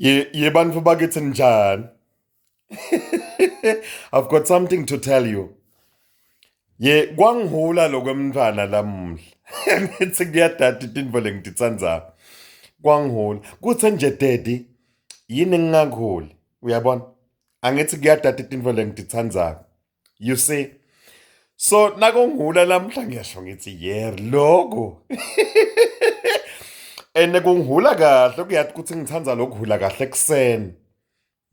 Ye bantu bakithi njani? I've got something to tell you. Kwangihula lokwemntfwana lamuhla. Ngithi kuyadada intfo lengititsandzako. Kwangihula. Kuthe nje daddy, yini ngingakhuli? Uyabona? Angithi kuyadada intfo lengititsandzako. You see? So nakungihula namhla ngiyasho ngithi loko. Ene kungihula kahle kuyathi ukuthi ngithanda lokuhula kahle ekseni.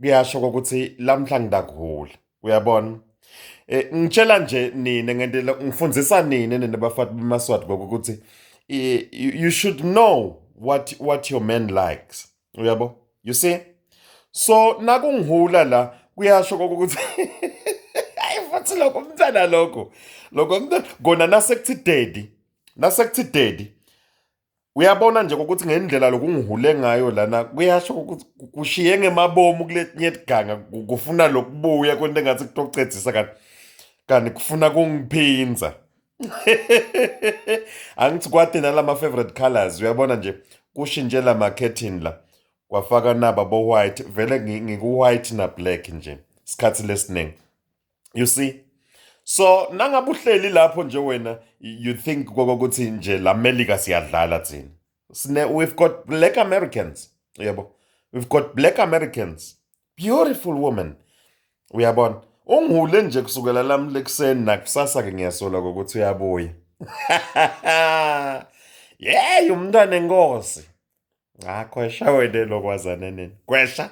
Kuyasho ukuthi lamhla ngidakuhula. Uyabona? Ngitshela nje nina ngendlela ngifundisa nina nabafati bemaswati ukuthi you should know what your man likes. Uyabo? You see? So nakungihula la kuyasho ukuthi hayi futhi lokho umntana lokho. Lokho umntana kona nasekuthi daddy. Uyabona nje ukuthi ngendlela lokungihule ngayo lana kuyasho ukuthi kushiye ngemabomu kuletinye iganga kufuna lokubuya kwento engathi kutocedzisa kanti kufuna kungiphinza. Angithi kwade nalama favorite colors uyabona nje kushintshe lama curtain la kwafaka naba bo white vele ngiku white na black nje isikhathi lesiningi. You see? So nangabe uhleli lapho nje wena you think ukuthi nje la Melika siyadlala thina. We've got black Americans. Uyabo? We've got black Americans. Beautiful women. Uyabona? Ungihule nje kusukela lami lekuseni nakusasa ke ngiyasola ukuthi uyabuya. Umntwana enkosi. Kwesha wena lokwazana nini? Kwesha.